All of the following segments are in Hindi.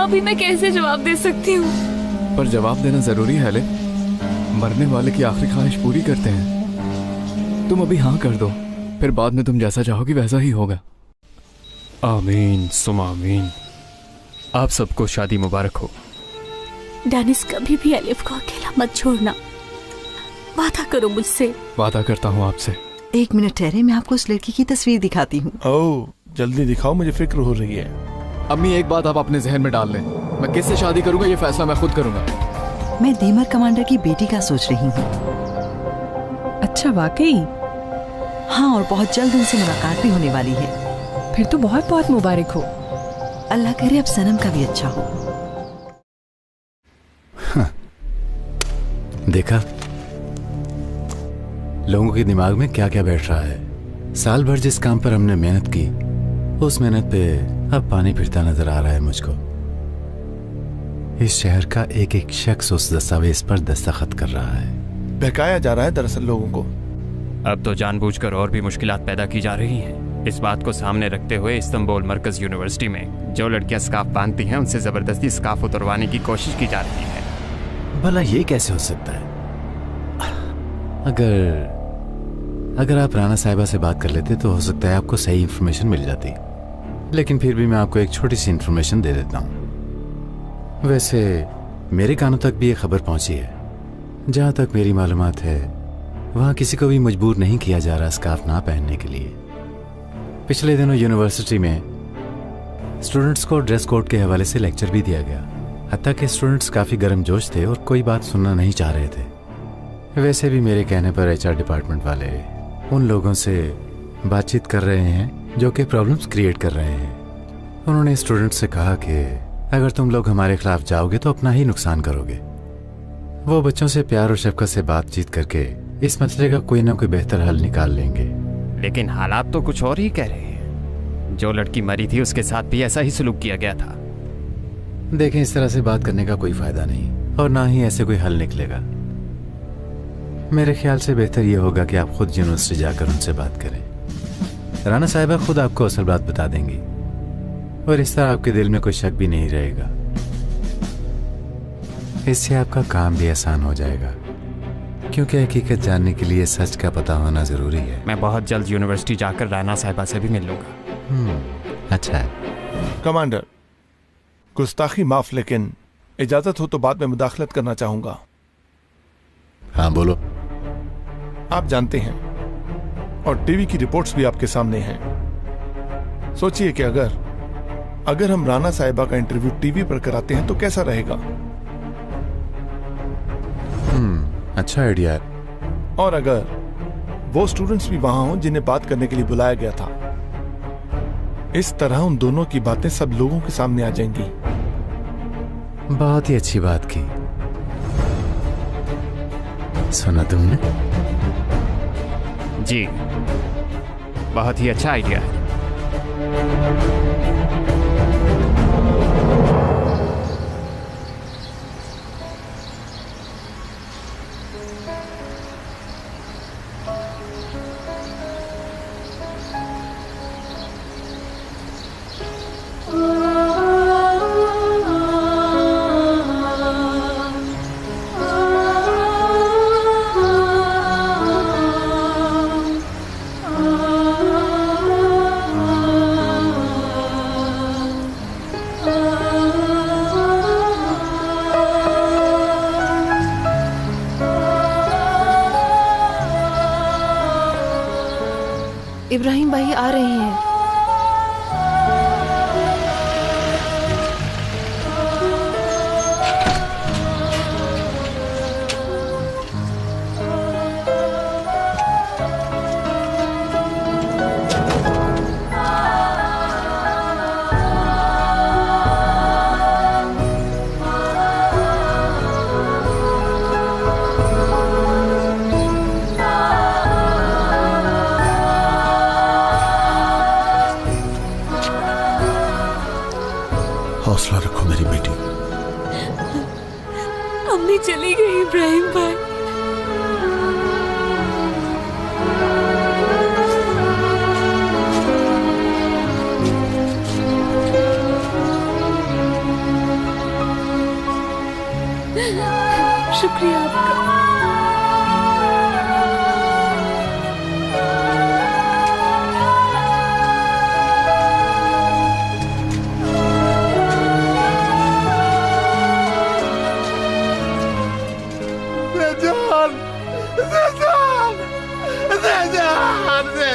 अभी मैं कैसे जवाब दे सकती हूँ? पर जवाब देना जरूरी है ले। मरने वाले की आखिरी ख्वाहिश पूरी करते हैं। तुम अभी हाँ कर दो, फिर बाद में तुम जैसा चाहोगी वैसा ही होगा। आमीन सुम आमीन। आप सबको शादी मुबारक हो। डेनिस, कभी भी एलिफ को अकेला मत छोड़ना। वादा करो मुझसे। वादा करता हूँ आपसे। 1 मिनट ठहरे, मैं आपको उस लड़की की तस्वीर दिखाती हूँ। ओह, जल्दी दिखाओ, मुझे फिक्र हो रही है। अम्मी, एक बात आप अपने जहन में डाल लें, मैं किससे शादी करूंगा ये फैसला मैं खुद करूंगा। मैं दीमर कमांडर की बेटी का सोच रही हूँ। अच्छा, वाकई? हाँ, और बहुत जल्द उनसे मुलाकात भी होने वाली है। फिर तो बहुत बहुत मुबारक हो। अल्लाह करे अब सनम का भी अच्छा हो। देखा लोगों के दिमाग में क्या क्या बैठ रहा है। साल भर जिस काम पर हमने मेहनत की, उस मेहनत पे अब पानी फिरता नजर आ रहा है मुझको। इस शहर का एक एक शख्स उस दस्तावेज पर दस्तखत कर रहा है। बहकाया जा रहा है दरअसल लोगों को। अब तो जानबूझकर और भी मुश्किलात पैदा की जा रही हैं। इस बात को सामने रखते हुए इस्तांबुल मरकज यूनिवर्सिटी में जो लड़कियां स्कार्फ बांधती हैं उनसे जबरदस्ती स्कार्फ उतरवाने की कोशिश की जा रही है। भला ये कैसे हो सकता है? अगर आप राना साहिबा से बात कर लेते तो हो सकता है आपको सही इंफॉर्मेशन मिल जाती। लेकिन फिर भी मैं आपको एक छोटी सी इंफॉर्मेशन दे देता हूँ। वैसे मेरे कानों तक भी ये खबर पहुंची है। जहां तक मेरी मालूमात है, वहां किसी को भी मजबूर नहीं किया जा रहा स्कार्फ ना पहनने के लिए। पिछले दिनों यूनिवर्सिटी में स्टूडेंट्स को ड्रेस कोड के हवाले से लेक्चर भी दिया गया। हत्ता कि स्टूडेंट्स काफी गर्मजोश थे और कोई बात सुनना नहीं चाह रहे थे। वैसे भी मेरे कहने पर एचआर डिपार्टमेंट वाले उन लोगों से बातचीत कर रहे हैं जो कि प्रॉब्लम्स क्रिएट कर रहे हैं। उन्होंने स्टूडेंट्स से कहा कि अगर तुम लोग हमारे खिलाफ जाओगे तो अपना ही नुकसान करोगे। वो बच्चों से प्यार और शफकत से बातचीत करके इस मसले का कोई ना कोई बेहतर हल निकाल लेंगे। लेकिन हालात तो कुछ और ही कह रहे हैं। जो लड़की मरी थी उसके साथ भी ऐसा ही सलूक किया गया था। देखें, इस तरह से बात करने का कोई फायदा नहीं और ना ही ऐसे कोई हल निकलेगा। मेरे ख्याल से बेहतर यह होगा कि आप खुद यूनिवर्सिटी जाकर उनसे बात करें। राना साहिबा खुद आपको असल बात बता देंगी और इस तरह आपके दिल में कोई शक भी नहीं रहेगा। इससे आपका काम भी आसान हो जाएगा, क्योंकि हकीकत जानने के लिए सच का पता होना जरूरी है। मैं बहुत जल्द यूनिवर्सिटी जाकर राना साहिबा से भी मिल लूंगा। अच्छा है। कमांडर, गुस्ताखी माफ, लेकिन इजाजत हो तो बाद में मुदाखलत करना चाहूंगा। हाँ बोलो। आप जानते हैं और टीवी की रिपोर्ट्स भी आपके सामने हैं। सोचिए कि अगर हम राना साहिबा का इंटरव्यू टीवी पर कराते हैं तो कैसा रहेगा। अच्छा आइडिया है। और अगर वो स्टूडेंट्स भी वहां हों जिन्हें बात करने के लिए बुलाया गया था, इस तरह उन दोनों की बातें सब लोगों के सामने आ जाएंगी। बहुत ही अच्छी बात की। सुना तुमने? जी, बहुत ही अच्छा आइडिया है। इब्राहिम भाई आ रहे हैं। हौसला रखो मेरी बेटी। अम्मी चली गई इब्राहिम भाई।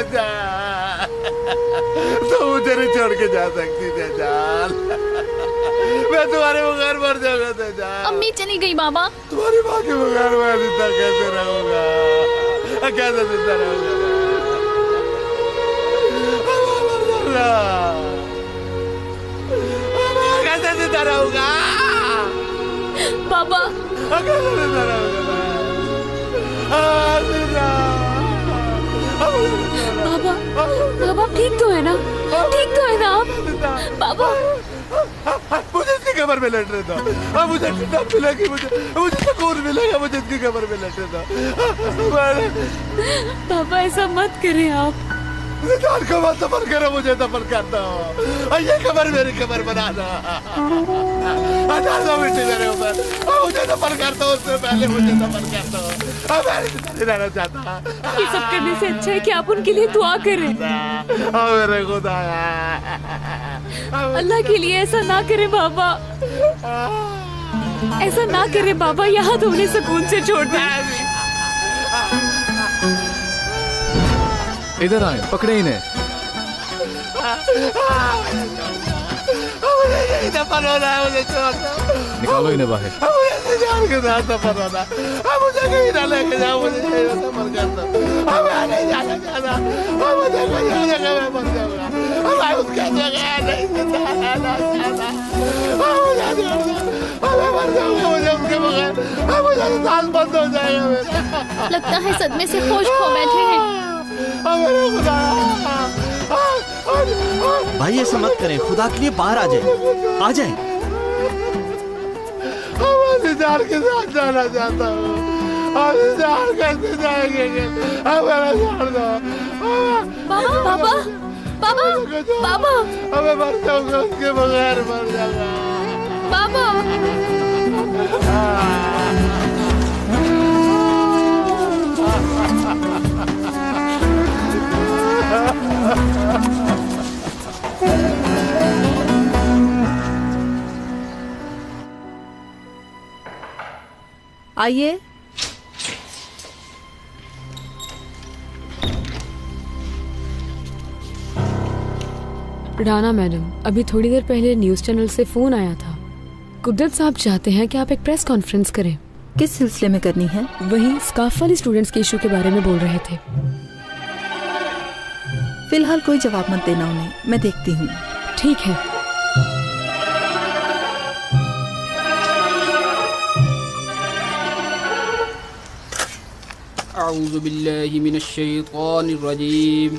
जजाल, तुम मुझे नहीं छोड़ के जा सकती जजाल। मैं तुम्हारे बगैर मर जाऊंगा जजाल। अम्मी चली गई बाबा। तुम्हारी माँ के बगैर मैं जिंदा कैसे रहूंगा, कैसे जिंदा रहूंगा? कैसे जिंदा रहूंगा बाबा? कैसे जिंदा रहूंगा बाबा? बाबा ठीक तो है ना? ठीक तो है ना आप? बाबा मुझे इसकी कमर में लट रहा था, मुझे ठंडक मिलेगी, मुझे सुकून मिलेगा, मुझे इसकी कमर में लट रहा था। बाबा ऐसा मत करें आप। जान को मत दफन करो, मुझे दफन कर दो। ये कमर मेरी कमर बना दो, हटा दो मिट्टी मेरे ऊपर, मुझे दफन कर दो, उससे पहले मुझे दफन कर दो। मैं नहीं रहना चाहता। ये सब करने से अच्छा है कि आप उनके लिए दुआ करें। मेरे खुदा, अल्लाह के लिए ऐसा ना करें बाबा, ऐसा ना करें बाबा। यहाँ तो उन्हें सुकून से छोड़ दें। इधर आए, पकड़े इन्हें। मुझे यही दफन होना है, मुझे छोड़ दो। निकालो इन्हें बाहर। मुझे जान के साथ दफन होना, मुझे कहीं ना लेके जाओ, मुझे यही दफन कर दो। मैं नहीं जाना चाहता, मुझे कोई जगह में मर जाऊंगा, मैं उसका जगह नहीं जाना चाहता। मुझे छोड़ दो, मैं मर जाऊंगा, मुझे उसके बगैर, मुझे सांस बंद हो जाएगा मेरा। लगता है सदमे से होश खो बैठे हैं। भाई ऐसा मत करें, खुदा के लिए बाहर आ जाए, आ जाए। मैं जान के साथ जाना चाहता हूँ, जान कैसे जाएंगे? मेरा छोड़ दो बाबा, बाबा, बाबा, बाबा। मैं मर जाऊंगा, उसके बगैर मर जाऊंगा बाबा। आइए। राना मैडम, अभी थोड़ी देर पहले न्यूज़ चैनल से फोन आया था। कुदरत साहब चाहते हैं कि आप एक प्रेस कॉन्फ्रेंस करें। किस सिलसिले में करनी है? वही स्काफ वाली स्टूडेंट्स के इशू के बारे में बोल रहे थे। फिलहाल कोई जवाब मत देना उन्हें, मैं देखती हूँ। ठीक है। अऊज़ु बिल्लाहि मिनश शैतानिर रजीम।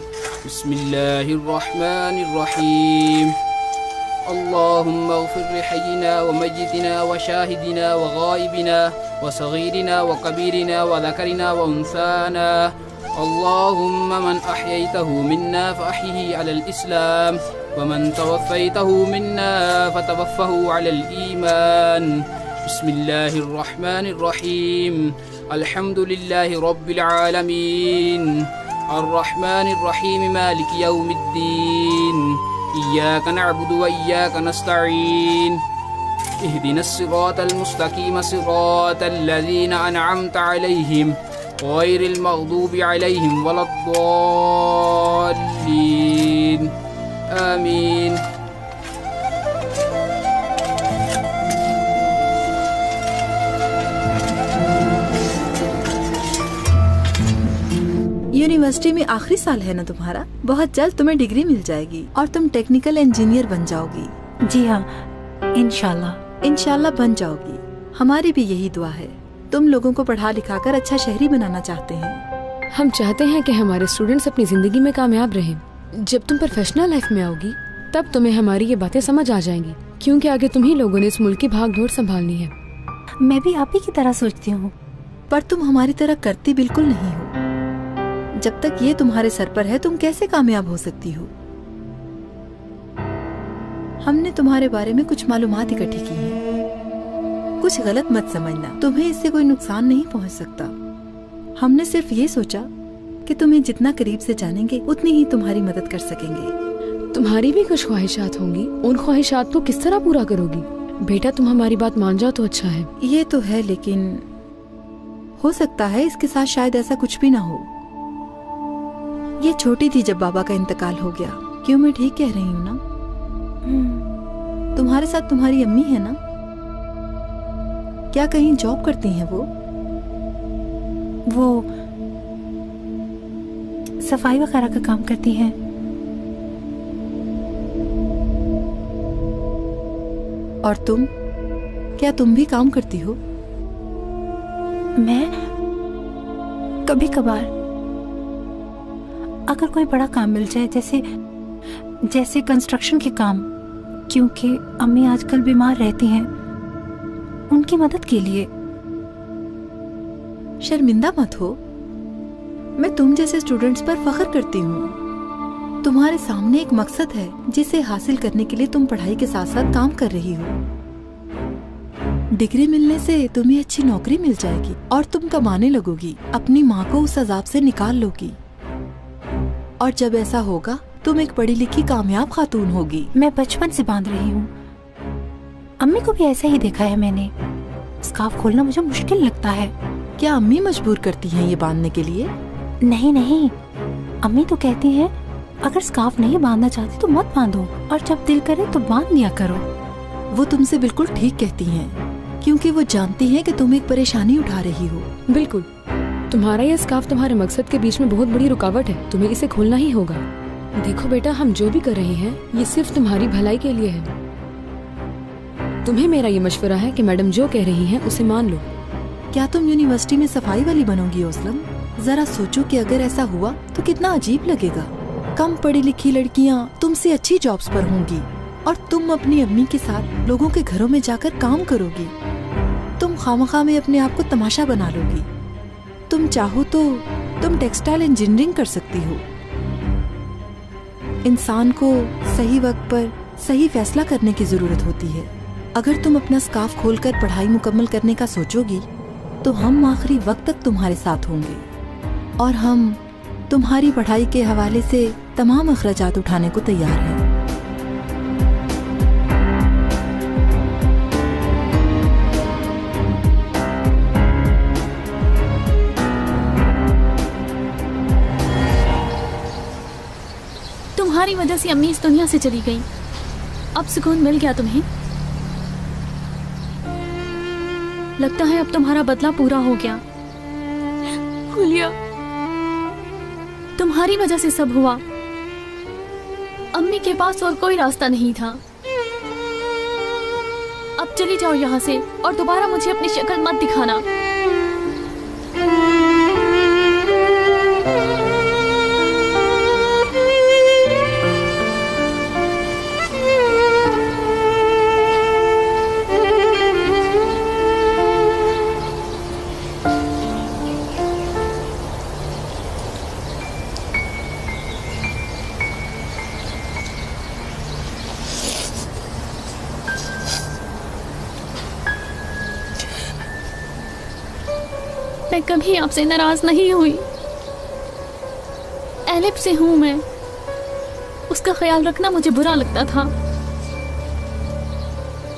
बिस्मिल्लाहिर रहमानिर रहीम। अल्लाहुम्मा इग़फिर लिहय्यिना व मय्यितिना व शाहिदिना व गायबिना व सगीरिना व कबीरिना व ज़करिना व उन्साना। अल्लाहुम्मा मन अह्यैतहु मिन्ना फ़अह्यिही अलल इस्लाम व मन तवफ़्फ़ैतहु मिन्ना फ़तवफ़्फ़हु अलल ईमान। बिस्मिल्लाहिर रहमानिर रहीम। अल्हम्दुलिल्लाहि रब्बिल आलमीन अर्रहमानिर रहीम मालिकि यौमिद्दीन इय्याका नअबुदु व इय्याका नस्तईन इहदिनस सिरातल मुस्तकीम सिरातल लज़ीना अनअमता अलैहिम गैरिल मग़दूबि अलैहिम वलद्दाल्लीन। आमीन। यूनिवर्सिटी में आखिरी साल है ना तुम्हारा? बहुत जल्द तुम्हें डिग्री मिल जाएगी और तुम टेक्निकल इंजीनियर बन जाओगी। जी हाँ, इंशाल्लाह। इंशाल्लाह बन जाओगी। हमारी भी यही दुआ है। तुम लोगों को पढ़ा लिखाकर अच्छा शहरी बनाना चाहते हैं। हम चाहते हैं कि हमारे स्टूडेंट्स अपनी जिंदगी में कामयाब रहें। जब तुम प्रोफेशनल लाइफ में आओगी तब तुम्हें हमारी ये बातें समझ आ जाएंगी, क्योंकि आगे तुम ही लोगों ने इस मुल्क की भागदौड़ संभालनी है। मैं भी आप ही की तरह सोचती हूँ, पर तुम हमारी तरह करती बिल्कुल नहीं हो। जब तक ये तुम्हारे सर पर है तुम कैसे कामयाब हो सकती हो? हमने तुम्हारे बारे में कुछ मालूमात इकट्ठी की हैं। कुछ गलत मत समझना, तुम्हें इससे कोई नुकसान नहीं पहुंच सकता। हमने सिर्फ ये सोचा कि तुम्हें जितना करीब से जानेंगे उतनी ही तुम्हारी मदद कर सकेंगे। तुम्हारी भी कुछ ख्वाहिशात होंगी, उन ख्वाहिशात को किस तरह पूरा करोगी? बेटा तुम हमारी बात मान जाओ तो अच्छा है। ये तो है, लेकिन हो सकता है इसके साथ शायद ऐसा कुछ भी ना हो। ये छोटी थी जब बाबा का इंतकाल हो गया। क्यों, मैं ठीक कह रही हूँ ना? तुम्हारे साथ तुम्हारी अम्मी है ना? क्या कहीं जॉब करती हैं वो? सफाई वगैरह का काम करती हैं। और तुम, क्या तुम भी काम करती हो? मैं कभी कभार, अगर कोई बड़ा काम मिल जाए, जैसे कंस्ट्रक्शन के काम, क्योंकि अम्मी आजकल बीमार रहती हैं, उनकी मदद के लिए। शर्मिंदा मत हो, मैं तुम जैसे स्टूडेंट्स पर फख्र करती हूँ। तुम्हारे सामने एक मकसद है जिसे हासिल करने के लिए तुम पढ़ाई के साथ साथ काम कर रही हो। डिग्री मिलने से तुम्हें अच्छी नौकरी मिल जाएगी और तुम कमाने लगोगी, अपनी माँ को उस अजाब से निकाल लोगी। और जब ऐसा होगा तुम एक पढ़ी लिखी कामयाब खातून होगी। मैं बचपन से बांध रही हूँ, अम्मी को भी ऐसा ही देखा है मैंने। स्कार्फ खोलना मुझे मुश्किल लगता है। क्या अम्मी मजबूर करती हैं ये बांधने के लिए? नहीं, अम्मी तो कहती हैं अगर स्कार्फ नहीं बांधना चाहती तो मत बांधो, और जब दिल करे तो बांध लिया करो। वो तुमसे बिल्कुल ठीक कहती हैं, क्योंकि वो जानती हैं कि तुम एक परेशानी उठा रही हो। बिल्कुल, तुम्हारा यह स्कार्फ तुम्हारे मकसद के बीच में बहुत बड़ी रुकावट है, तुम्हें इसे खोलना ही होगा। देखो बेटा, हम जो भी कर रहे हैं ये सिर्फ तुम्हारी भलाई के लिए है। तुम्हें मेरा ये मशवरा है कि मैडम जो कह रही हैं उसे मान लो। क्या तुम यूनिवर्सिटी में सफाई वाली बनोगी ओसलम? जरा सोचो कि अगर ऐसा हुआ तो कितना अजीब लगेगा। कम पढ़ी लिखी लड़कियाँ तुमसे अच्छी जॉब्स पर होंगी और तुम अपनी अम्मी के साथ लोगों के घरों में जाकर काम करोगी। तुम खामखा में अपने आप को तमाशा बना लोगी। तुम चाहो तो तुम टेक्सटाइल इंजीनियरिंग कर सकती हो। इंसान को सही वक्त पर सही फैसला करने की जरूरत होती है। अगर तुम अपना स्कार्फ खोलकर पढ़ाई मुकम्मल करने का सोचोगी तो हम आखिरी वक्त तक तुम्हारे साथ होंगे और हम तुम्हारी पढ़ाई के हवाले से तमाम अखराजात उठाने को तैयार हैं। तुम्हारी वजह से अम्मी इस दुनिया से चली गई। अब सुकून मिल गया तुम्हें? लगता है अब तुम्हारा बदला पूरा हो गया। हुलिया, तुम्हारी वजह से सब हुआ। अम्मी के पास और कोई रास्ता नहीं था। अब चली जाओ यहाँ से और दोबारा मुझे अपनी शक्ल मत दिखाना। मैं कभी आपसे नाराज नहीं हुई। एलिफ से हूं मैं, उसका ख्याल रखना मुझे बुरा लगता था।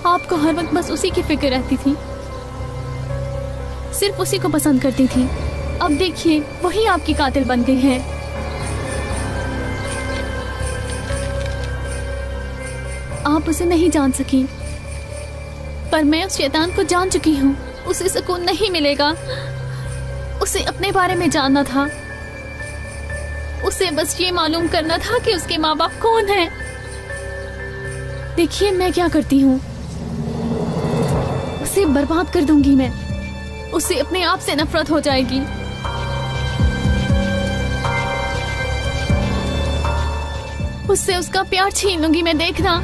आपको हर वक्त बस उसी की फिक्र रहती थी, सिर्फ उसी को पसंद करती थी। अब देखिए वही आपकी कातिल बन गई है। आप उसे नहीं जान सकी, पर मैं उस शैतान को जान चुकी हूँ। उसे सुकून नहीं मिलेगा। उसे अपने बारे में जानना था। उसे बस ये मालूम करना था कि उसके माँ बाप कौन हैं। देखिए मैं क्या करती हूँ, उसे बर्बाद कर दूंगी मैं। उसे अपने आप से नफरत हो जाएगी। उससे उसका प्यार छीन लूंगी मैं, देखना।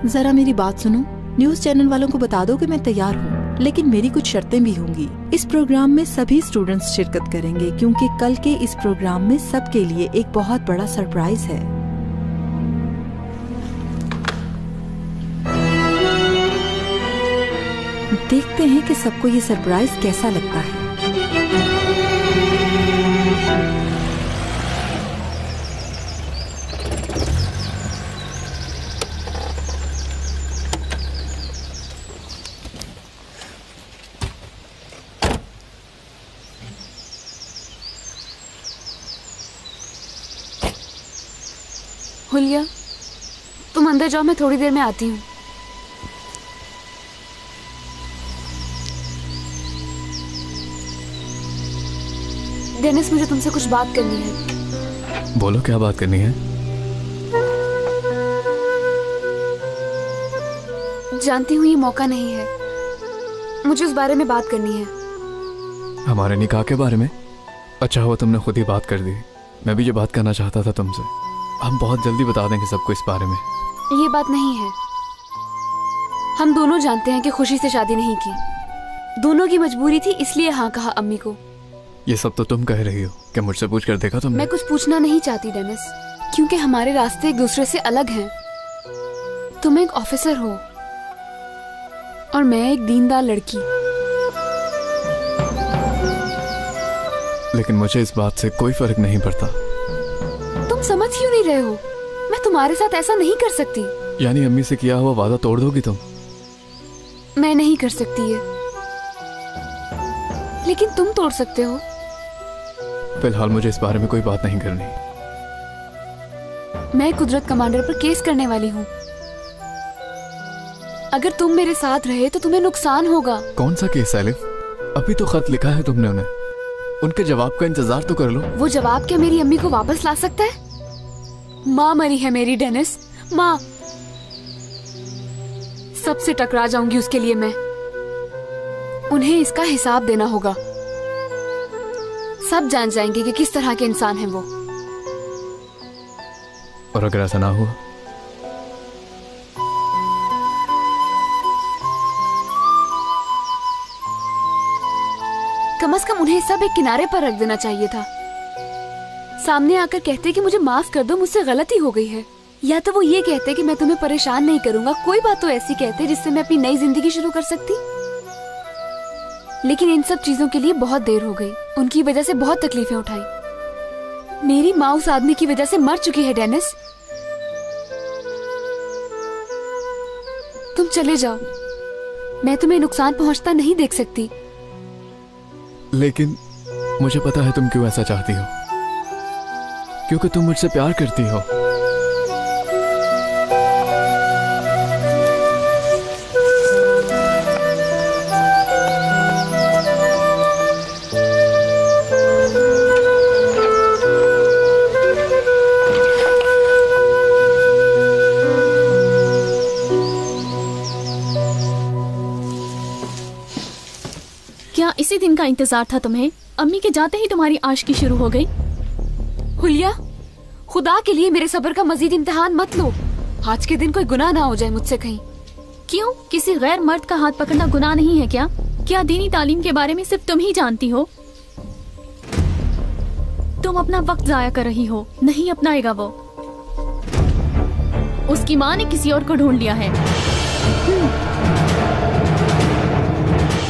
जरा मेरी बात सुनो, न्यूज चैनल वालों को बता दो कि मैं तैयार हूँ, लेकिन मेरी कुछ शर्तें भी होंगी। इस प्रोग्राम में सभी स्टूडेंट्स शिरकत करेंगे क्योंकि कल के इस प्रोग्राम में सबके लिए एक बहुत बड़ा सरप्राइज है। देखते हैं कि सबको ये सरप्राइज कैसा लगता है। हुलिया, तुम अंदर जाओ, मैं थोड़ी देर में आती हूँ। डेनिस, मुझे तुमसे कुछ बात करनी है। बोलो, क्या बात करनी है? जानती हूँ ये मौका नहीं है, मुझे उस बारे में बात करनी है। हमारे निकाह के बारे में? अच्छा हुआ तुमने खुद ही बात कर दी। मैं भी ये बात करना चाहता था तुमसे। हम बहुत जल्दी बता देंगे सबको इस बारे में। ये बात नहीं है। हम दोनों जानते हैं कि खुशी से शादी नहीं की, दोनों की मजबूरी थी, इसलिए हाँ कहा अम्मी को। ये सब तो तुम कह रही हो, क्या मुझसे पूछ कर देखा तुमने? मैं कुछ पूछना नहीं चाहती डेनिस, क्योंकि हमारे रास्ते एक दूसरे से अलग हैं। तुम एक ऑफिसर हो और मैं एक दीनदार लड़की। लेकिन मुझे इस बात से कोई फर्क नहीं पड़ता। तुम समझ क्यों नहीं रहे हो? मैं तुम्हारे साथ ऐसा नहीं कर सकती। यानी अम्मी से किया हुआ वादा तोड़ दोगी तुम? मैं नहीं कर सकती ये, लेकिन तुम तोड़ सकते हो। फिलहाल मुझे इस बारे में कोई बात नहीं करनी। मैं कुदरत कमांडर पर केस करने वाली हूँ। अगर तुम मेरे साथ रहे तो तुम्हें नुकसान होगा। कौन सा केस एलिफ? अभी तो खत लिखा है तुमने उन्हें, उनके जवाब का इंतजार तो कर लो। वो जवाब क्या मेरी अम्मी को वापस ला सकता है? माँ मरी है मेरी डेनिस, माँ। सबसे टकरा जाऊंगी उसके लिए मैं। उन्हें इसका हिसाब देना होगा। सब जान जाएंगे कि किस तरह के इंसान हैं वो। और अगर ऐसा ना हुआ? कम से कम उन्हें सब एक किनारे पर रख देना चाहिए था। सामने आकर कहते कि मुझे माफ कर दो, मुझसे गलती हो गई है। या तो वो ये कहते कि मैं तुम्हें परेशान नहीं करूंगा, कोई बात तो ऐसी कहते जिससे मैं अपनी नई जिंदगी शुरू कर सकती। लेकिन इन सब चीजों के लिए बहुत देर हो गई। उनकी वजह से बहुत तकलीफें उठाई। मेरी माँ उस आदमी की वजह से मर चुकी है डेनिस। तुम चले जाओ, मैं तुम्हें नुकसान पहुंचता नहीं देख सकती। लेकिन मुझे पता है तुम क्यों ऐसा चाहती हो, क्योंकि तुम मुझसे प्यार करती हो। क्या इसी दिन का इंतजार था तुम्हें? अम्मी के जाते ही तुम्हारी आशिकी शुरू हो गई। हुलिया, खुदा के लिए मेरे सब्र का मजीद इम्तिहान मत लो। आज के दिन कोई गुनाह ना हो जाए मुझसे कहीं। क्यों? किसी गैर मर्द का हाथ पकड़ना गुनाह नहीं है क्या? क्या दीनी तालीम के बारे में सिर्फ तुम ही जानती हो? तुम अपना वक्त जाया कर रही हो, नहीं अपनाएगा वो। उसकी माँ ने किसी और को ढूंढ लिया है।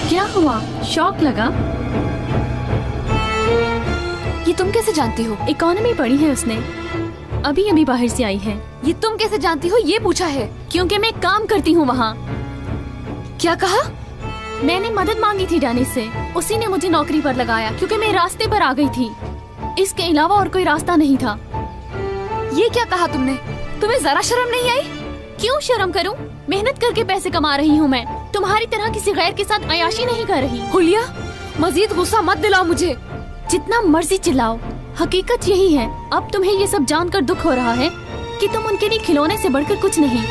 क्या हुआ? शौक लगा? ये तुम कैसे जानती हो? इकोनॉमी पढ़ी है उसने, अभी अभी बाहर से आई है। ये तुम कैसे जानती हो? ये पूछा है क्योंकि मैं काम करती हूँ वहाँ। क्या कहा? मैंने मदद मांगी थी डैनिस से, उसी ने मुझे नौकरी पर लगाया क्योंकि मैं रास्ते पर आ गई थी। इसके अलावा और कोई रास्ता नहीं था। ये क्या कहा तुमने? तुम्हें जरा शर्म नहीं आई? क्यों शर्म करूं? मेहनत करके पैसे कमा रही हूँ मैं, तुम्हारी तरह किसी गैर के साथ अयाशी नहीं कर रही। हुलिया, मजीद गुस्सा मत दिलाओ मुझे। जितना मर्जी चिल्लाओ, हकीकत यही है। अब तुम्हें ये सब जानकर दुख हो रहा है कि तुम उनके लिए खिलौने से बढ़कर कुछ नहीं।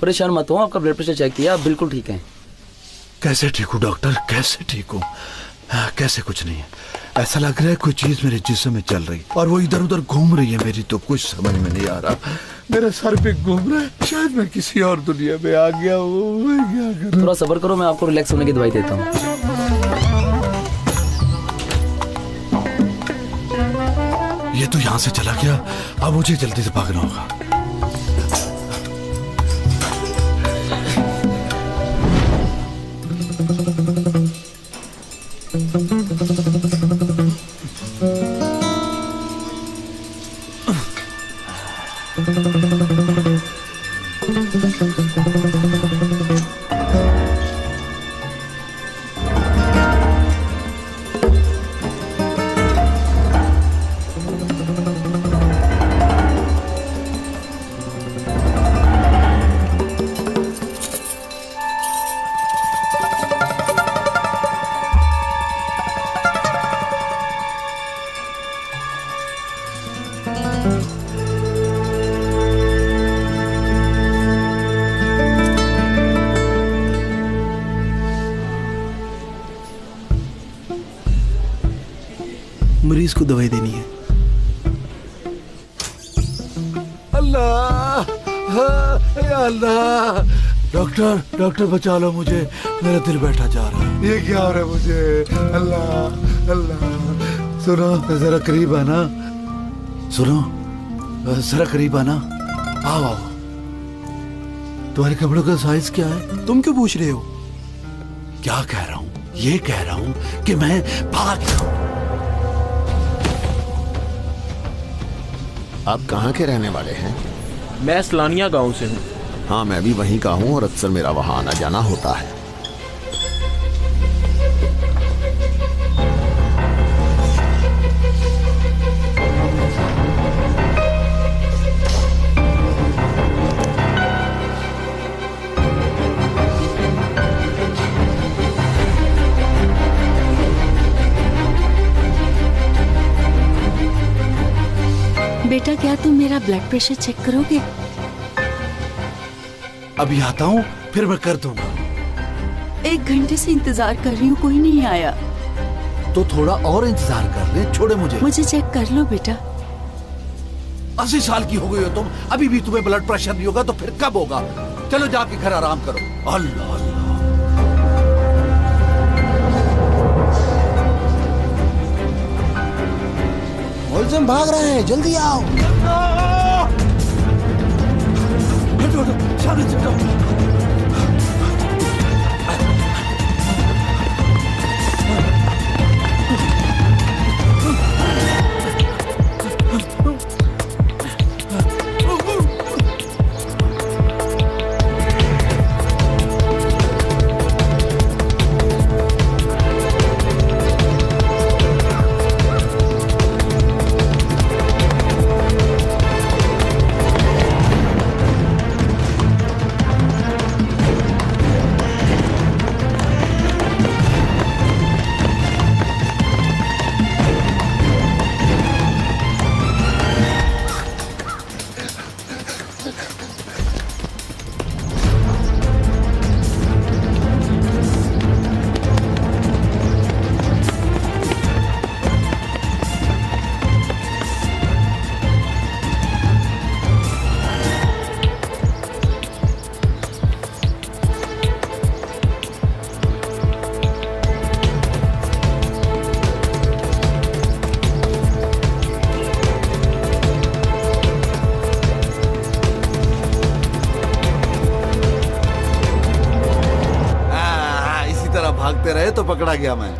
परेशान मत हो, आपका ब्लड प्रेशर चेक किया, आप बिल्कुल ठीक हैं। कैसे ठीक हूँ डॉक्टर, कैसे ठीक हूँ? कैसे कुछ नहीं है, ऐसा लग रहा है कोई चीज मेरे जिस्म में चल रही और वो इधर उधर घूम रही है मेरी, तो कुछ समझ में नहीं आ रहा। मेरा सर पे घूम रहा है, शायद मैं किसी और दुनिया में आ गया हूँ। मैं क्या करूं? थोड़ा सब्र करो, मैं आपको रिलैक्स होने की दवाई देता हूँ। ये तो यहाँ से चला गया, अब मुझे जल्दी से भागना होगा। मरीज को दवाई देनी है। अल्लाह, या अल्लाह, डॉक्टर डॉक्टर बचा लो मुझे, मेरा दिल बैठा जा रहा है। ये क्या हो रहा है मुझे? अल्लाह अल्लाह, सुनो जरा करीब आना, सुनो जरा करीब आना, आओ आओ। तुम्हारे कपड़ों का साइज क्या है? तुम क्यों पूछ रहे हो? क्या कह रहा हूँ? ये कह रहा हूँ कि मैं भाग जाऊं। आप कहाँ के रहने वाले हैं? मैं सलानिया गांव से हूँ। हाँ, मैं भी वहीं का हूँ और अक्सर मेरा वहाँ आना जाना होता है। बेटा, क्या तुम मेरा ब्लड प्रेशर चेक करोगे? अभी आता हूँ, फिर मैं कर दूंगा। 1 घंटे से इंतजार कर रही हूँ, कोई नहीं आया। तो थोड़ा और इंतजार कर ले, छोड़े मुझे। मुझे चेक कर लो बेटा। 80 साल की हो गई हो तुम, अभी भी तुम्हें ब्लड प्रेशर नहीं होगा तो फिर कब होगा? चलो जाके घर आराम करो। अल्लाह अल्लाह। मुलजिम भाग रहे हैं, जल्दी आओ। सामने से जाओ। भागते रहे तो पकड़ा गया मैं।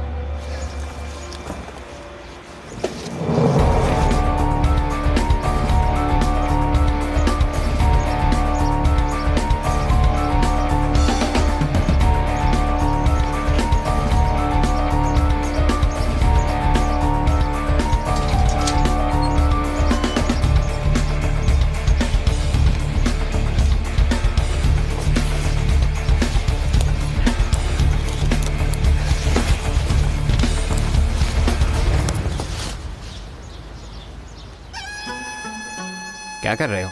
क्या कर रहे हो?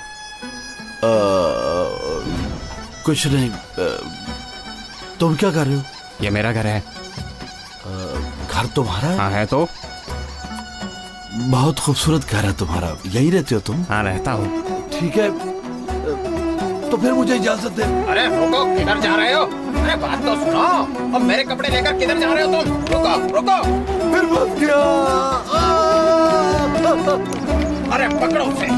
कुछ नहीं। तुम क्या कर रहे हो? ये मेरा घर है। घर तुम्हारा है? हाँ है तो। बहुत खूबसूरत घर है तुम्हारा, यहीं रहते हो तुम? हाँ रहता हूँ। ठीक है, तो फिर मुझे इजाजत दे। अरे रुको, किधर जा रहे हो? अरे बात तो सुनो, अब मेरे कपड़े लेकर किधर जा रहे हो तुम? रुको रुको। फिर बच गया। अरे पकड़ो उसे।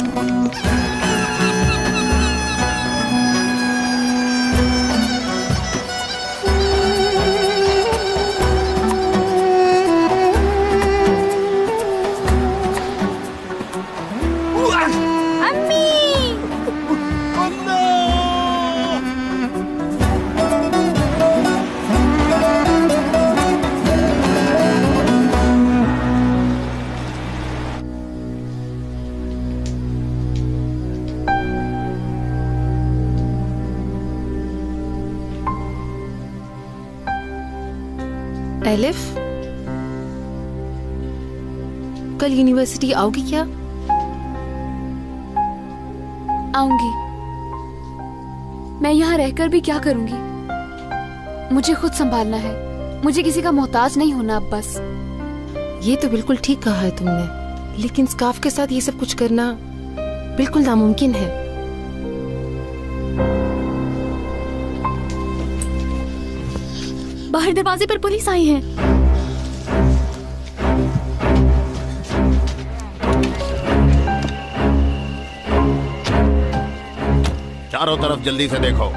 एलिफ, कल यूनिवर्सिटी आओगी क्या? आऊंगी। मैं यहाँ रहकर भी क्या करूंगी? मुझे खुद संभालना है, मुझे किसी का मोहताज नहीं होना अब बस। ये तो बिल्कुल ठीक कहा है तुमने, लेकिन स्कार्फ के साथ ये सब कुछ करना बिल्कुल नामुमकिन है। बाहर दरवाजे पर पुलिस आई है। चारों तरफ जल्दी से देखो।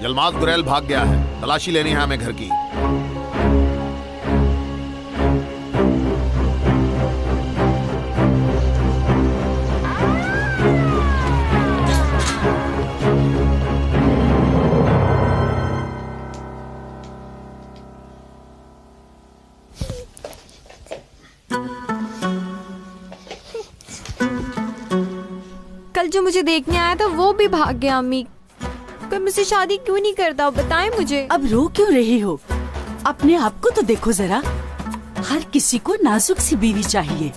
यलमाज गुरैल भाग गया है, तलाशी लेनी है हमें घर की। जो मुझे देखने आया था वो भी भाग गया। अम्मी, कोई मुझसे शादी क्यों नहीं करता, बताएं मुझे। अब रो क्यों रही हो? अपने आप को तो देखो जरा। हर किसी को नाजुक सी बीवी चाहिए।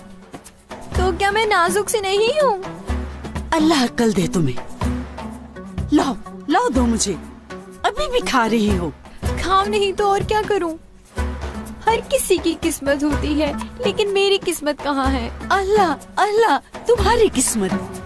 तो क्या मैं नाजुक सी नहीं हूँ? अल्लाह अक्ल दे तुम्हें। लाओ लाओ दो मुझे, अभी भी खा रही हो। खाओ नहीं तो और क्या करूँ? हर किसी की किस्मत होती है, लेकिन मेरी किस्मत कहाँ है? अल्लाह अल्लाह, तुम्हारी किस्मत।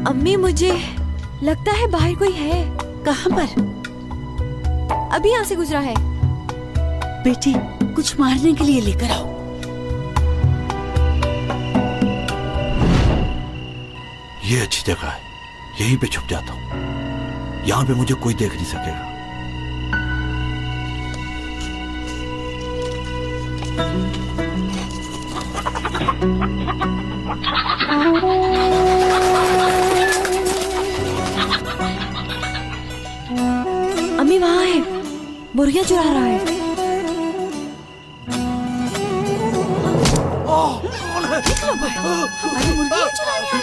अम्मी, मुझे लगता है बाहर कोई है। कहाँ पर? अभी यहाँ से गुजरा है। बेटी, कुछ मारने के लिए लेकर आओ। ये अच्छी जगह है, यहीं पे छुप जाता हूँ। यहाँ पे मुझे कोई देख नहीं सकेगा। अम्मी वहाँ है, मुर्गियाँ चुरा रहा है। हमारी मुर्गियाँ चुराने आ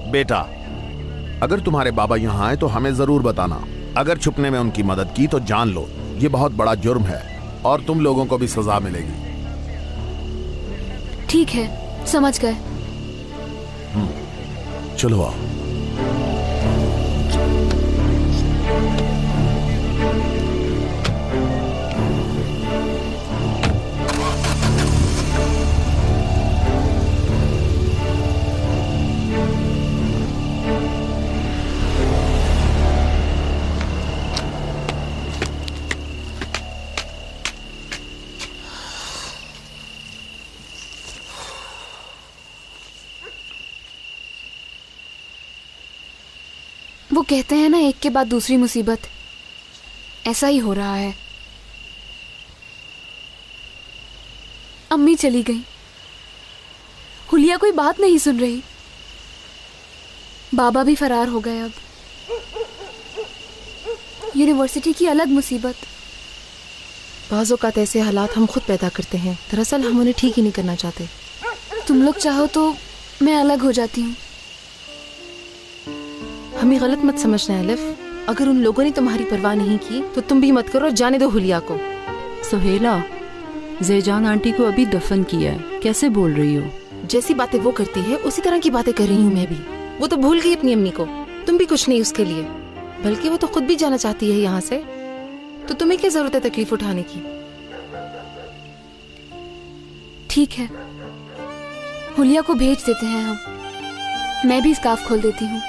बेटा, अगर तुम्हारे बाबा यहाँ आए तो हमें जरूर बताना। अगर छुपने में उनकी मदद की तो जान लो ये बहुत बड़ा जुर्म है और तुम लोगों को भी सजा मिलेगी। ठीक है, समझ गए। चलो आओ। वो कहते हैं ना, एक के बाद दूसरी मुसीबत। ऐसा ही हो रहा है। अम्मी चली गई, हुलिया कोई बात नहीं सुन रही। बाबा भी फरार हो गए। अब यूनिवर्सिटी की अलग मुसीबत। बाज़ औक़ात ऐसे हालात हम खुद पैदा करते हैं। दरअसल हम उन्हें ठीक ही नहीं करना चाहते। तुम लोग चाहो तो मैं अलग हो जाती हूँ। हमें गलत मत समझना एलिफ। अगर उन लोगों ने तुम्हारी परवाह नहीं की तो तुम भी मत करो, जाने दो हुलिया को। सुहेला, ज़ेजान आंटी को अभी दफन किया है, कैसे बोल रही हो? जैसी बातें वो करती है उसी तरह की बातें कर रही हूँ मैं भी। वो तो भूल गई अपनी अम्मी को, तुम भी कुछ नहीं उसके लिए। बल्कि वो तो खुद भी जाना चाहती है यहाँ से, तो तुम्हें क्या जरूरत है तकलीफ उठाने की। ठीक है, हुलिया को भेज देते हैं हम। मैं भी स्कार्फ खोल देती हूँ।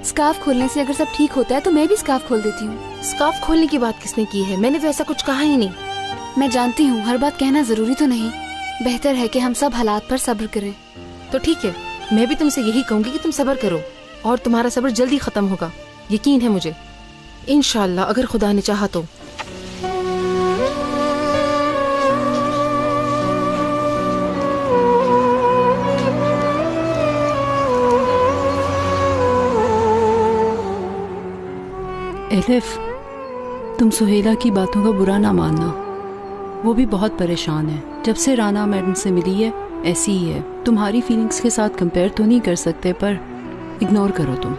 स्कार्फ खोलने से अगर सब ठीक होता है तो मैं भी स्कार्फ खोल देती हूँ। स्कार्फ खोलने की बात किसने की है? मैंने तो ऐसा कुछ कहा ही नहीं। मैं जानती हूँ हर बात कहना जरूरी तो नहीं। बेहतर है कि हम सब हालात पर सब्र करें। तो ठीक है, मैं भी तुमसे यही कहूंगी कि तुम सब्र करो और तुम्हारा सब्र जल्दी खत्म होगा, यकीन है मुझे। इंशाअल्लाह, अगर खुदा ने चाहा तो। एलिफ, तुम सुहेला की बातों का बुरा ना मानना। वो भी बहुत परेशान है। जब से राना मैडम से मिली है ऐसी ही है। तुम्हारी फीलिंग्स के साथ कंपेयर तो नहीं कर सकते, पर इग्नोर करो तुम।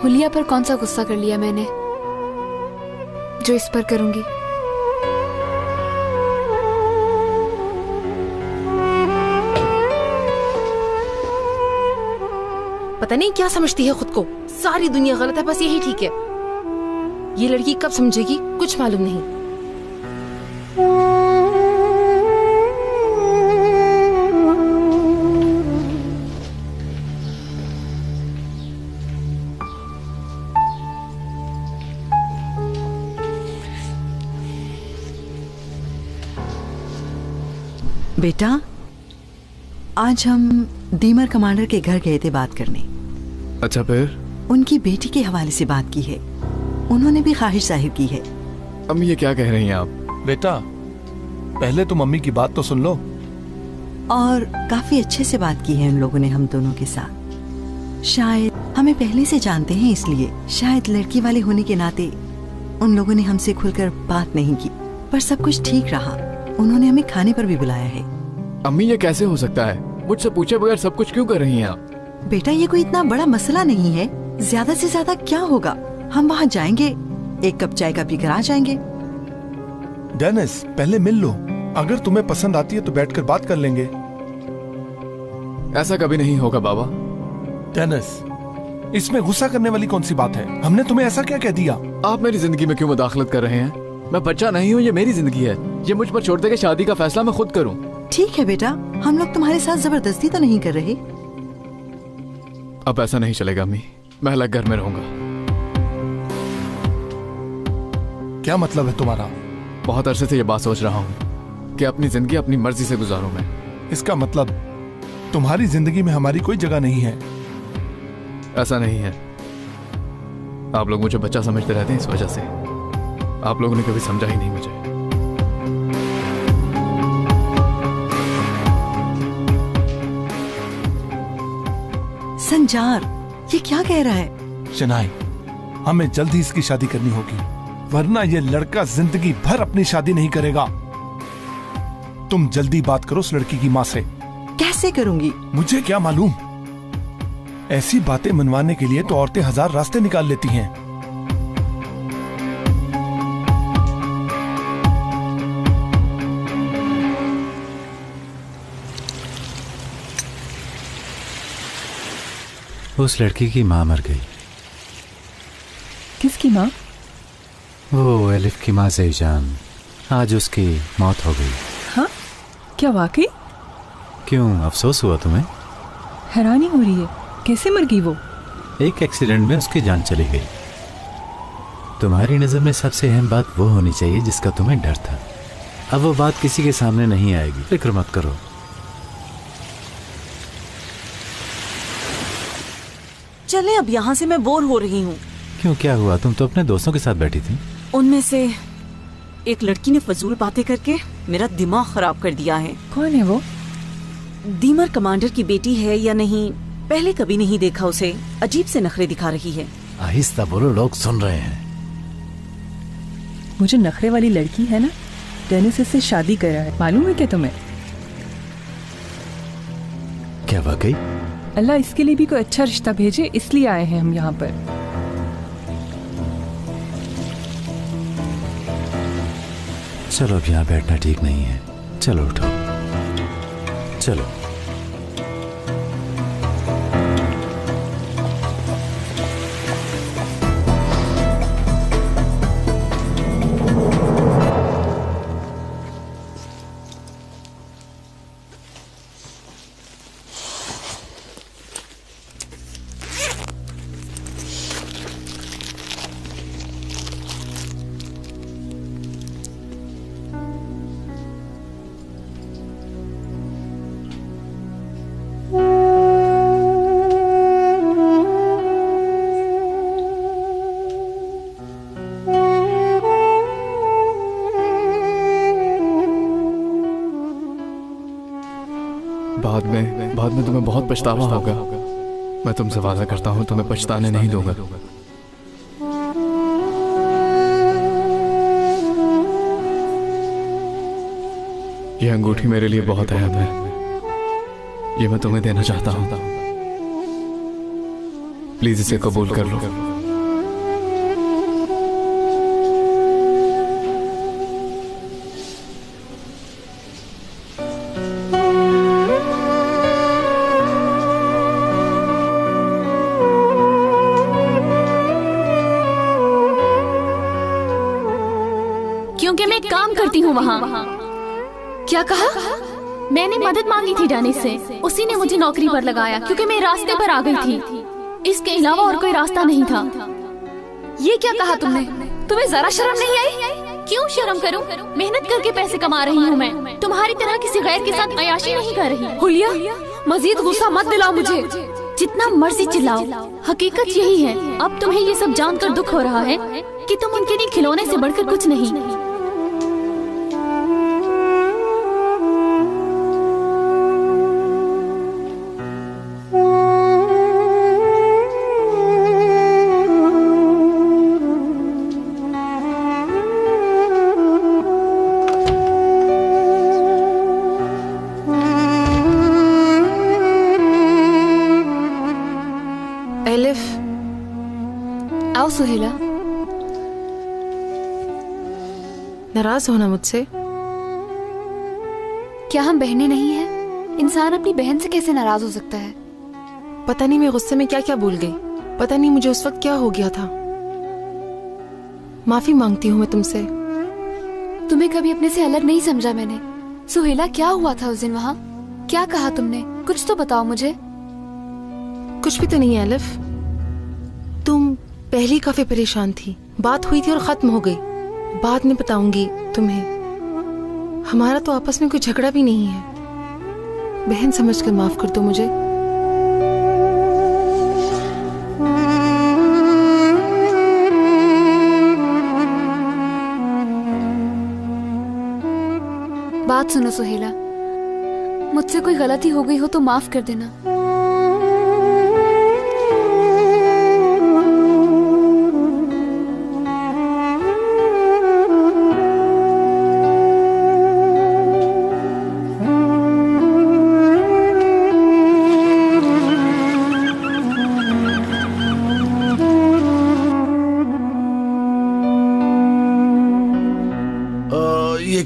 हुलिया पर कौन सा गुस्सा कर लिया मैंने जो इस पर करूंगी? पता नहीं क्या समझती है खुद को। सारी दुनिया गलत है, बस यही ठीक है। ये लड़की कब समझेगी कुछ मालूम नहीं। बेटा, आज हम दीमर कमांडर के घर गए थे बात करने। अच्छा, फिर? उनकी बेटी के हवाले से बात की है। उन्होंने भी ख्वाहिश जाहिर की है। अम्मी ये क्या कह रही हैं आप? बेटा, पहले तुम मम्मी की बात तो सुन लो। और काफी अच्छे से बात की है उन लोगों ने हम दोनों के साथ। शायद हमें पहले से जानते हैं, इसलिए शायद लड़की वाले होने के नाते उन लोगों ने हमसे खुलकर बात नहीं की, पर सब कुछ ठीक रहा। उन्होंने हमें खाने पर भी बुलाया है। अम्मी ये कैसे हो सकता है? मुझसे पूछे बगैर सब कुछ क्यों कर रही हैं आप? बेटा, ये कोई इतना बड़ा मसला नहीं है। ज्यादा से ज्यादा क्या होगा, हम वहाँ जाएंगे, एक कप चाय का पीकर आ जाएंगे। डेनिस, पहले मिल लो। अगर तुम्हें पसंद आती है तो बैठकर बात कर लेंगे। ऐसा कभी नहीं होगा बाबा। डेनिस, इसमें गुस्सा करने वाली कौन सी बात है? हमने तुम्हें ऐसा क्या कह दिया? आप मेरी जिंदगी में क्यों मुदाखलत कर रहे हैं? मैं बच्चा नहीं हूँ, ये मेरी जिंदगी है। ये मुझ पर छोड़ दे कि शादी का फैसला मैं खुद करूँ। ठीक है बेटा, हम लोग तुम्हारे साथ जबरदस्ती तो नहीं कर रहे। अब ऐसा नहीं चलेगा अम्मी, मैं अलग घर में रहूंगा। क्या मतलब है तुम्हारा? बहुत अरसे से ये बात सोच रहा हूँ कि अपनी जिंदगी अपनी मर्जी से गुजारूं मैं। इसका मतलब तुम्हारी जिंदगी में हमारी कोई जगह नहीं है? ऐसा नहीं है। आप लोग मुझे बच्चा समझते रहते हैं, इस वजह से। आप लोगों ने कभी समझा ही नहीं मुझे। संजार, ये क्या कह रहा है? शनाई, हमें जल्द ही इसकी शादी करनी होगी, वरना ये लड़का जिंदगी भर अपनी शादी नहीं करेगा। तुम जल्दी बात करो उस लड़की की माँ से। कैसे करूंगी? मुझे क्या मालूम। ऐसी बातें मनवाने के लिए तो औरतें हजार रास्ते निकाल लेती हैं। उस लड़की की माँ मर गई। किसकी माँ? वो एलिफ की माँ ज़ेजान। आज उसकी मौत हो गई। हाँ? क्या वाकई? क्यों, अफसोस हुआ तुम्हें? हैरानी हो रही है, कैसे मर गई वो? एक एक्सीडेंट में उसकी जान चली गई। तुम्हारी नज़र में सबसे अहम बात वो होनी चाहिए जिसका तुम्हें डर था। अब वो बात किसी के सामने नहीं आएगी, फिक्र मत करो। चलें, अब यहाँ से मैं बोर हो रही हूँ। क्यों, क्या हुआ? तुम तो अपने दोस्तों के साथ बैठी थी। उनमें से एक लड़की ने फजूल बातें करके मेरा दिमाग खराब कर दिया है। कौन है वो? दीमर कमांडर की बेटी है या नहीं, पहले कभी नहीं देखा उसे। अजीब से नखरे दिखा रही है। आहिस्ता बोलो, लोग सुन रहे हैं। वो जो नखरे वाली लड़की है ना, डेनिस इससे शादी कर रहा है, मालूम है क्या तुम्हें? क्या वाकई? अल्लाह इसके लिए भी कोई अच्छा रिश्ता भेजे, इसलिए आए हैं हम यहाँ पर। चलो अब यहाँ बैठना ठीक नहीं है, चलो उठो, चलो। बाद में तुम्हें बहुत पछतावा होगा। मैं तुमसे वादा करता हूँ तुम्हें पछताने नहीं दूंगा। यह अंगूठी मेरे लिए बहुत अहम है, ये मैं तुम्हें देना चाहता हूँ। प्लीज इसे कबूल कर लो। क्योंकि मैं काम करती हूँ वहाँ। क्या कहा? मैंने मदद मांगी थी डेनिस से, उसी ने मुझे नौकरी पर लगाया क्योंकि मैं रास्ते पर आ गई थी। इसके अलावा और कोई रास्ता नहीं था। ये क्या कहा तुमने? तुम्हें जरा शर्म नहीं आई? क्यों शर्म करूं? मेहनत करके पैसे कमा रही हूँ मैं, तुम्हारी तरह किसी गैर के साथ अयाशी नहीं कर रही। हुलिया, मजीद गुस्सा मत दिलाओ मुझे। जितना मर्जी चिल्लाओ, हकीकत यही है। अब तुम्हें ये सब जानकर दुख हो रहा है कि तुम उनके लिए खिलौने से बढ़कर कुछ नहीं। सुहेला, नाराज होना मुझसे? क्या हम बहनें नहीं हैं? इंसान अपनी बहन से कैसे नाराज हो सकता है? पता नहीं मैं गुस्से में क्या क्या भूल गई। पता नहीं मुझे उस वक्त क्या हो गया था। माफी मांगती हूँ मैं तुमसे। तुम्हें कभी अपने से अलग नहीं समझा मैंने। सुहेला, क्या हुआ था उस दिन वहाँ? क्या कहा तुमने? कुछ तो बताओ मुझे। कुछ भी तो नहीं है एलिफ। तुम पहले काफी परेशान थी, बात हुई थी और खत्म हो गई। बाद में बताऊंगी तुम्हें। हमारा तो आपस में कोई झगड़ा भी नहीं है। बहन समझकर माफ कर दो मुझे। बात सुनो सुहेला, मुझसे कोई गलती हो गई हो तो माफ कर देना।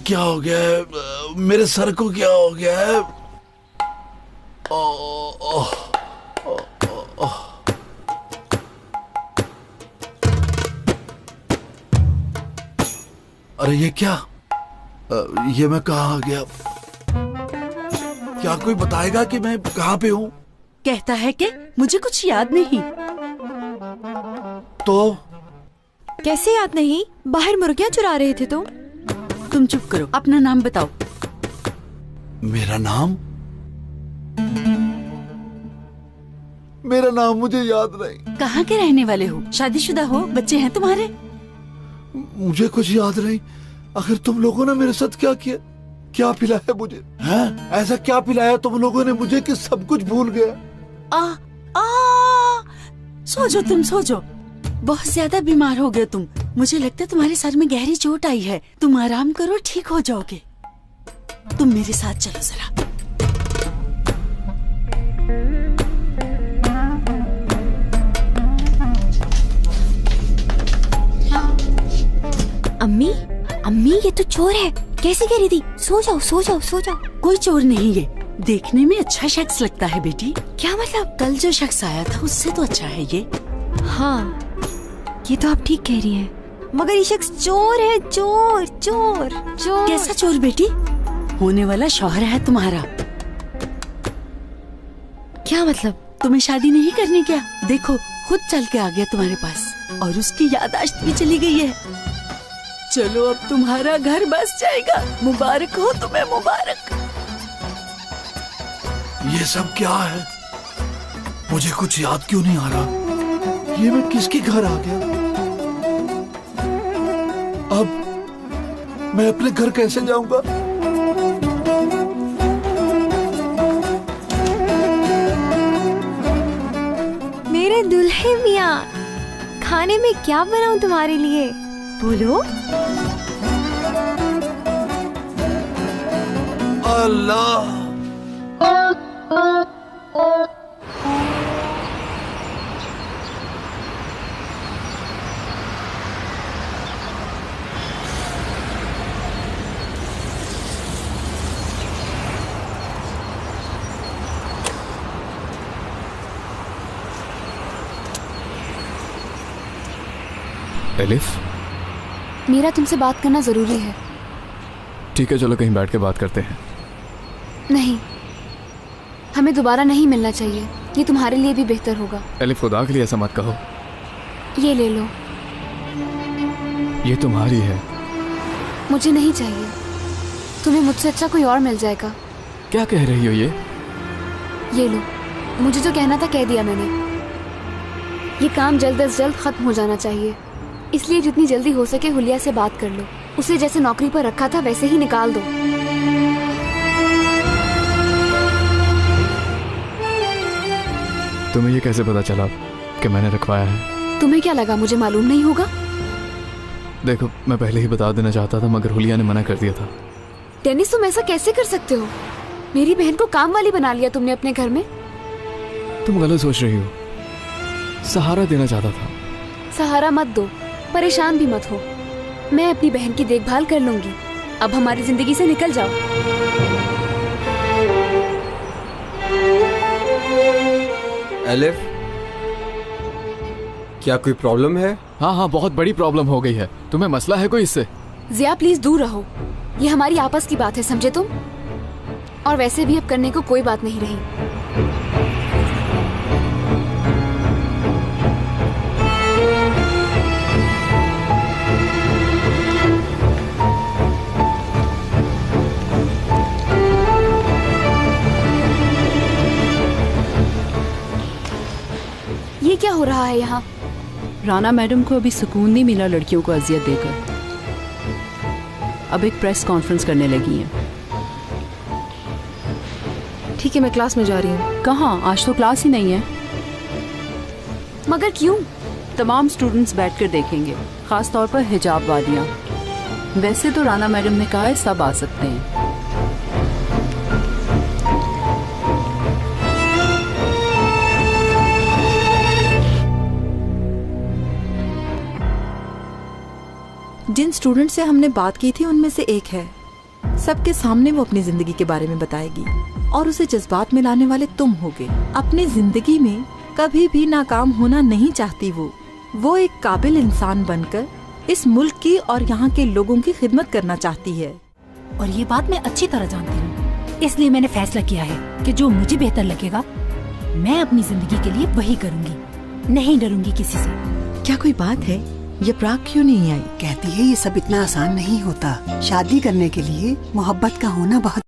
क्या हो गया है? मेरे सर को क्या हो गया है? अरे ये क्या? ये मैं कहाँ आ गया? क्या कोई बताएगा कि मैं कहाँ पे हूँ? कहता है कि मुझे कुछ याद नहीं। तो कैसे याद नहीं? बाहर मुर्गियाँ चुरा रहे थे तुम चुप करो, अपना नाम बताओ। मेरा नाम? मेरा नाम मुझे याद नहीं। कहाँ के रहने वाले हो? शादीशुदा हो? बच्चे हैं तुम्हारे? मुझे कुछ याद नहीं। आखिर तुम लोगों ने मेरे साथ क्या किया? क्या पिलाया मुझे? हैं? ऐसा क्या पिलाया तुम लोगों ने मुझे कि सब कुछ भूल गया? सो जाओ तुम, सो जाओ। बहुत ज्यादा बीमार हो गए तुम। मुझे लगता है तुम्हारे सर में गहरी चोट आई है। तुम आराम करो, ठीक हो जाओगे। तुम मेरे साथ चलो जरा। अम्मी, अम्मी ये तो चोर है, कैसे कह रही थी? सो जाओ सो जाओ सो जाओ। कोई चोर नहीं है, देखने में अच्छा शख्स लगता है बेटी। क्या मतलब? कल जो शख्स आया था उससे तो अच्छा है ये। हाँ ये तो आप ठीक कह रही हैं, मगर ये शख्स चोर है, चोर चोर चोर। कैसा चोर बेटी? होने वाला शौहर है तुम्हारा। क्या मतलब? तुम्हें शादी नहीं करनी क्या? देखो खुद चल के आ गया तुम्हारे पास और उसकी याददाश्त भी चली गई है। चलो अब तुम्हारा घर बस जाएगा। मुबारक हो तुम्हें, मुबारक। ये सब क्या है? मुझे कुछ याद क्यों नहीं आ रहा? ये मैं किसके घर आ गया? अब मैं अपने घर कैसे जाऊंगा? मेरे दुल्हे मियाँ, खाने में क्या बनाऊं तुम्हारे लिए? बोलो। अल्लाह, एलिफ, मेरा तुमसे बात करना जरूरी है। ठीक है चलो कहीं बैठ के बात करते हैं। नहीं, हमें दोबारा नहीं मिलना चाहिए, ये तुम्हारे लिए भी बेहतर होगा। एलिफ खुदा के लिए ऐसा मत कहो। ये ले लो। ये तुम्हारी है। मुझे नहीं चाहिए, तुम्हें मुझसे अच्छा कोई और मिल जाएगा। क्या कह रही हो ये लो, मुझे जो कहना था कह दिया मैंने। ये काम जल्द से जल्द खत्म हो जाना चाहिए, इसलिए जितनी जल्दी हो सके हुलिया से बात कर लो। उसे जैसे नौकरी पर रखा था वैसे ही निकाल दो। तुम्हें ये कैसे पता चला कि मैंने रखवाया है? तुम्हें क्या लगा मुझे मालूम नहीं होगा? देखो मैं पहले ही बता देना चाहता था मगर हुलिया ने मना कर दिया था। डेनिस तुम ऐसा कैसे कर सकते हो? मेरी बहन को काम वाली बना लिया तुमने अपने घर में। तुम गलत सोच रही हो, सहारा देना चाहता था। सहारा मत दो, परेशान भी मत हो, मैं अपनी बहन की देखभाल कर लूंगी। अब हमारी जिंदगी से निकल जाओ। एलिफ, क्या कोई प्रॉब्लम है? हाँ हाँ बहुत बड़ी प्रॉब्लम हो गई है। तुम्हें मसला है कोई इससे? जिया प्लीज दूर रहो, ये हमारी आपस की बात है, समझे तुम? और वैसे भी अब करने को कोई बात नहीं रही। ये क्या हो रहा है यहाँ? राना मैडम को अभी सुकून नहीं मिला लड़कियों को अजियत देकर। अब एक प्रेस कॉन्फ्रेंस करने लगी हैं। ठीक है मैं क्लास में जा रही हूँ। कहाँ, आज तो क्लास ही नहीं है। मगर क्यों? तमाम स्टूडेंट्स बैठकर देखेंगे, खास तौर पर हिजाब वादियाँ। वैसे तो राना मैडम ने कहा है सब आ सकते हैं। जिन स्टूडेंट से हमने बात की थी उनमें से एक है। सबके सामने वो अपनी जिंदगी के बारे में बताएगी और उसे जज्बात में लाने वाले तुम होगे। अपनी जिंदगी में कभी भी नाकाम होना नहीं चाहती वो एक काबिल इंसान बनकर इस मुल्क की और यहाँ के लोगों की खिदमत करना चाहती है। और ये बात मैं अच्छी तरह जानती हूँ, इसलिए मैंने फैसला किया है कि जो मुझे बेहतर लगेगा मैं अपनी जिंदगी के लिए वही करूँगी, नहीं डरूंगी किसी से। क्या कोई बात है? ये प्राग क्यों नहीं आई? कहती है ये सब इतना आसान नहीं होता। शादी करने के लिए मोहब्बत का होना बहुत